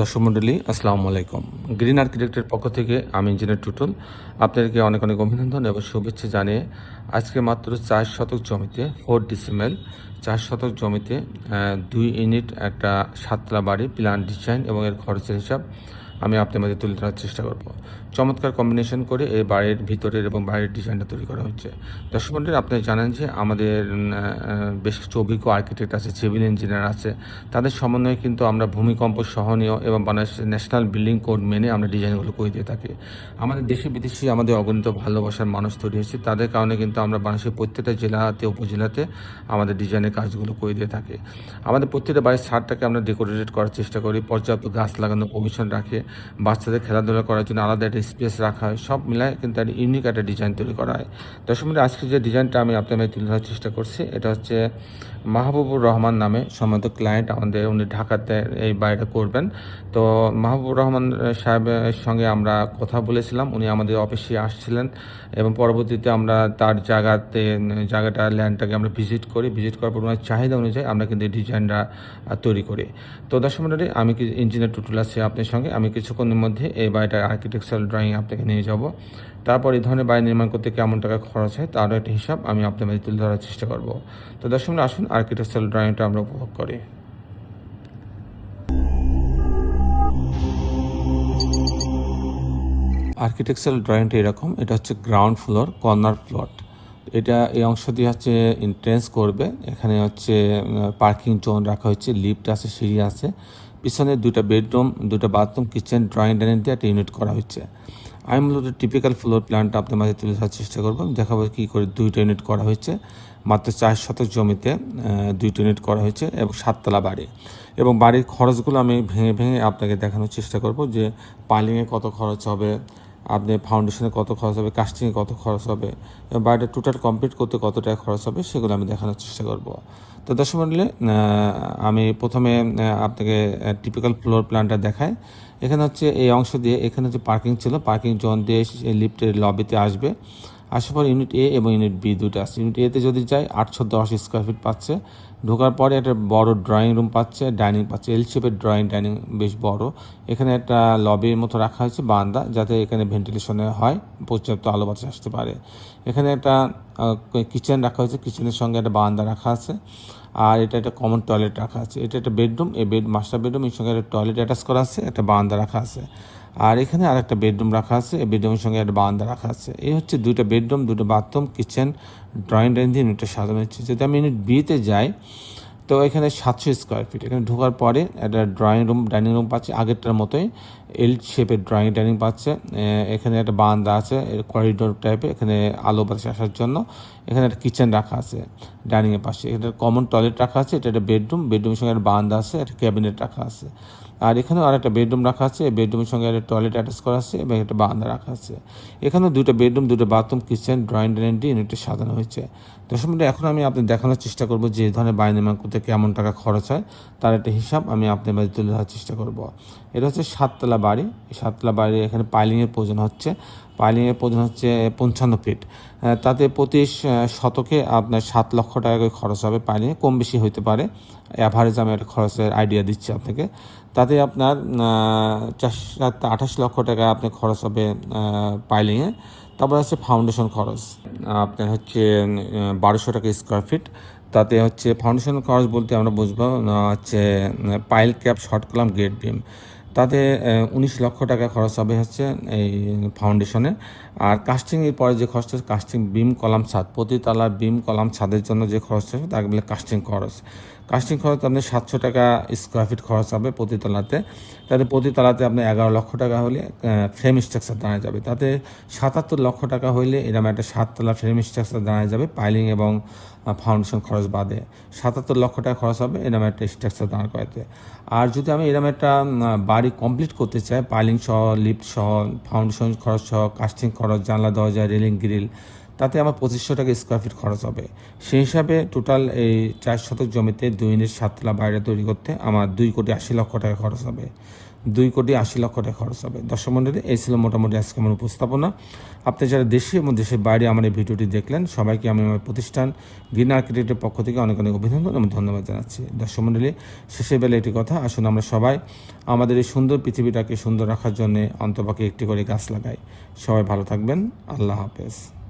দর্শক মণ্ডলী আসসালামু আলাইকুম। গ্রিন আর্কিটেক্টের পক্ষ থেকে আমি ইঞ্জিনিয়ার টুটুল। আপনাদেরকে অনেক অনেক অভিনন্দন এবং শুভেচ্ছা জানিয়ে আজকে মাত্র ৪ শতক জমিতে 4 ডিসিমেল ৪ শতক জমিতে ২ ইউনিট একটা ৭ তলা বাড়ি প্ল্যান ডিজাইন এবং এর খরচের হিসাব আমি আপনার মাঝে তুলে ধরার চেষ্টা করব। চমৎকার কম্বিনেশন করে এই বাড়ির ভিতরের এবং বাইরের ডিজাইনটা তৈরি করা হচ্ছে। দর্শক মণ্ডলী আপনি জানেন যে আমাদের বেশ কিছু অভিজ্ঞ আর্কিটেক্ট আছে, সিভিল ইঞ্জিনিয়ার আছে। তাদের সমন্বয়ে কিন্তু আমরা ভূমিকম্প সহনীয় এবং বাংলাদেশের ন্যাশনাল বিল্ডিং কোড মেনে আমরা ডিজাইনগুলো করে দিয়ে থাকি। আমাদের দেশে বিদেশি আমাদের অগণিত ভালোবাসার মানুষ তৈরি হয়েছে, তাদের কারণে কিন্তু আমরা বাংলাদেশের প্রত্যেকটা জেলাতে উপজেলাতে আমাদের ডিজাইনের কাজগুলো করে দিয়ে থাকি। আমাদের প্রত্যেকটা বাড়ির ছাদটাকে আমরা ডেকোরেটেড করার চেষ্টা করি, পর্যাপ্ত গাছ লাগানোর প্রভিশন রাখে, বাচ্চাদের খেলাধুলা করার জন্য আলাদা একটা স্পেস রাখা হয়, সব মিলায় কিন্তু একটা ইউনিক একটা ডিজাইন তৈরি করা হয়। দর্শক মণ্ডলী আজকে যে ডিজাইনটা আমি আপনাদের তুলে ধরার চেষ্টা করছি এটা হচ্ছে মাহবুবুর রহমান নামে সম্মানিত ক্লায়েন্ট আমাদের, উনি ঢাকাতে এই বাড়িটা করবেন। তো মাহবুবুর রহমান সাহেবের সঙ্গে আমরা কথা বলেছিলাম, উনি আমাদের অফিসে আসছিলেন এবং পরবর্তীতে আমরা তার জায়গাটা ল্যান্ডটাকে আমরা ভিজিট করার পর ওনার চাহিদা অনুযায়ী আমরা কিন্তু এই ডিজাইনটা তৈরি করি। তো দর্শক মণ্ডলী আমি ইঞ্জিনিয়ার টুটুল আছি আপনার সঙ্গে, আমি কিছুক্ষণের মধ্যে এই বাড়িটার আর্কিটেকচারাল ড্রয়িং আপনাকে নিয়ে যাব। তারপর এই ধরনের বাড়ি নির্মাণ করতে কেমন টাকা খরচ হয় তারও একটা হিসাব আমি আপনার মাঝে তুলে ধরার চেষ্টা করব। তো দর্শক আসুন আর্কিটেকচারাল ড্রয়িংটা আমরা উপভোগ করি। আর্কিটেকচারাল ড্রয়িংটা এরকম, এটা হচ্ছে গ্রাউন্ড ফ্লোর কর্নার প্লট। এটা এই অংশ দিয়ে হচ্ছে এন্ট্রেন্স করবে, এখানে হচ্ছে পার্কিং জোন রাখা হচ্ছে, লিফট আছে, সিঁড়ি আছে, পিছনে 2টা বেডরুম, 2টা বাথরুম, কিচেন, ড্রয়িং ডাইনিং দিয়ে একটা ইউনিট করা হচ্ছে। আমি মূলত টিপিক্যাল ফ্লোর প্ল্যানটা আপনার মাঝে তুলে ধরার চেষ্টা করব, দেখাবো কী করে 2টা ইউনিট করা হয়েছে। মাত্র 4 শতক জমিতে 2টা ইউনিট করা হয়েছে এবং 7 তলা বাড়ি। এবং বাড়ির খরচগুলো আমি ভেঙে ভেঙে আপনাকে দেখানোর চেষ্টা করব যে পাইলিংয়ে কত খরচ হবে, আপনি ফাউন্ডেশনে কত খরচ হবে, কাস্টিংয়ে কত খরচ হবে, এবং বাড়িটা টোটাল কমপ্লিট করতে কত টাকা খরচ হবে সেগুলো আমি দেখানোর চেষ্টা করব। তো দর্শক মণ্ডলী আমি প্রথমে আপনাকে টিপিক্যাল ফ্লোর প্ল্যানটা দেখাই। এখানে হচ্ছে এই অংশ দিয়ে এখানে যে পার্কিং ছিল, পার্কিং জোন দিয়ে লিফটের লবিতে আসবে। আসার পর ইউনিট এ এবং ইউনিট বি দুটো আছে। ইউনিট এতে যদি যাই 810 স্কোয়ার ফিট পাচ্ছে, ঢোকার পরে একটা বড় ড্রয়িং রুম পাচ্ছে, ডাইনিং পাচ্ছে, এল শেপের ডাইনিং বেশ বড়। এখানে একটা লবির মতো রাখা হয়েছে বারান্দা, যাতে এখানে ভেন্টিলেশনে হয়, পর্যাপ্ত আলো বাতাস আসতে পারে। এখানে একটা কিচেন রাখা হয়েছে, কিচেনের সঙ্গে একটা বারান্দা রাখা আছে, আর এটা একটা কমন টয়লেট রাখা আছে। এটা একটা বেডরুম, এই মাস্টার বেডরুম, এর সঙ্গে একটা টয়লেট অ্যাটাচ করা আছে, একটা বারান্দা রাখা আছে। আর এখানে আর একটা বেডরুম রাখা আছে, এই বেডরুমের সঙ্গে একটা বারান্দা রাখা আছে। এই হচ্ছে 2টা বেডরুম, 2টা বাথরুম, কিচেন, ড্রয়িং ডাইনিং দিয়ে ইউনিটটা সাজানো হচ্ছে। যদি আমি ইউনিট বিতে যাই তো এখানে 700 স্কোয়ার ফিট। এখানে ঢোকার পরে একটা ড্রয়িং রুম, ডাইনিং রুম পাচ্ছে আগেরটার মতোই, এল শেপের ড্রয়িং ডাইনিং পাচ্ছে। এখানে একটা বারান্দা আছে করিডোর টাইপের, এখানে আলো বাতাস আসার জন্য। এখানে একটা কিচেন রাখা আছে ডাইনিংয়ের পাশে, এখানে কমন টয়লেট রাখা আছে, এটা একটা বেডরুম, বেডরুমের সঙ্গে একটা বারান্দা আছে, একটা ক্যাবিনেট রাখা আছে। আর এখানেও আর একটা বেডরুম রাখা আছে, এই বেডরুমের সঙ্গে একটা টয়লেট অ্যাটাচ করা আছে এবং একটা বারান্দা রাখা আছে। এখানেও 2টা বেডরুম, 2টা বাথরুম, কিচেন, ড্রয়িং ডাইনিং দিয়ে ইউনিটটা সাজানো হয়েছে। দর্শক মণ্ডলী এখন আমি আপনাদের দেখানোর চেষ্টা করব যে এই ধরনের বাড়ি নির্মাণ করতে কেমন টাকা খরচ হয় তার একটা হিসাব আমি আপনাদের মাঝে তুলে ধরার চেষ্টা করব। এটা হচ্ছে 7 তলা বাড়ি। এই 7 তলা বাড়ি এখানে পাইলিংয়ের প্রয়োজন হচ্ছে। 55 ফিট। তাতে প্রতি শতকে আপনার 7 লক্ষ টাকা করে খরচ হবে। পাইলিংয়ে কম বেশি হতে পারে, অ্যাভারেজ আমি একটা খরচের আইডিয়া দিচ্ছি আপনাকে। তাতে আপনার 28 লক্ষ টাকা আপনার খরচ হবে পাইলিংয়ে। তারপর হচ্ছে ফাউন্ডেশন খরচ আপনার হচ্ছে 1200 টাকা স্কোয়ার ফিট। তাতে হচ্ছে ফাউন্ডেশন খরচ বলতে আমরা বুঝবো হচ্ছে pile cap, short column, grade beam. তাতে 19 লক্ষ টাকা খরচ হবে হচ্ছে এই ফাউন্ডেশনে। আর কাস্টিংয়ের পরে যে খরচটা, কাস্টিং বিম কলাম ছাদ, প্রতি তলার বিম কলাম ছাদের জন্য যে খরচ হবে তাকে বলে কাস্টিং খরচ। কাস্টিং খরচ আপনার 700 টাকা স্কোয়ার ফিট খরচ হবে প্রতি তলাতে। তাতে প্রতি তলাতে আপনার 11 লক্ষ টাকা হলে ফ্রেম স্ট্রাকচার দাঁড়ায় যাবে। তাতে 77 লক্ষ টাকা হইলে এরকম একটা 7 তলা ফ্রেম স্ট্রাকচার দাঁড়ায় যাবে পাইলিং এবং ফাউন্ডেশন খরচ বাদে। 77 লক্ষ টাকা খরচ হবে এরকম একটা স্ট্রাকচার দাঁড় করাতে। আর যদি আমি এরকম একটা বাড়ি কমপ্লিট করতে চাই, পাইলিং সহ, লিফট সহ, ফাউন্ডেশন খরচ সহ, কাস্টিং খরচ, জানলা দরজা, রেলিং গ্রিল, তাতে আমার 2500 টাকা স্কোয়ার ফিট খরচ হবে। সেই হিসাবে টোটাল এই 4 শতক জমিতে 2 ইউনিট 7 তলা বাড়িটা তৈরি করতে আমার 2,80,00,000 টাকা খরচ হবে। 2,80,00,000 টাকা খরচ হবে। দর্শক মণ্ডলী, এই ছিল মোটামুটি আজকে আমার উপস্থাপনা। আপনি যারা দেশে এবং দেশের বাইরে আমার এই ভিডিওটি দেখলেন, সবাইকে আমি আমার প্রতিষ্ঠান গ্রিন আর্কিটেক্টের পক্ষ থেকে অনেক অনেক অভিনন্দন এবং ধন্যবাদ জানাচ্ছি। দর্শক মণ্ডলী, শেষের বেলা একটি কথা, আসুন আমরা সবাই আমাদের এই সুন্দর পৃথিবীটাকে সুন্দর রাখার জন্য অন্তপক্ষে একটি করে গাছ লাগাই। সবাই ভালো থাকবেন। আল্লাহ হাফেজ।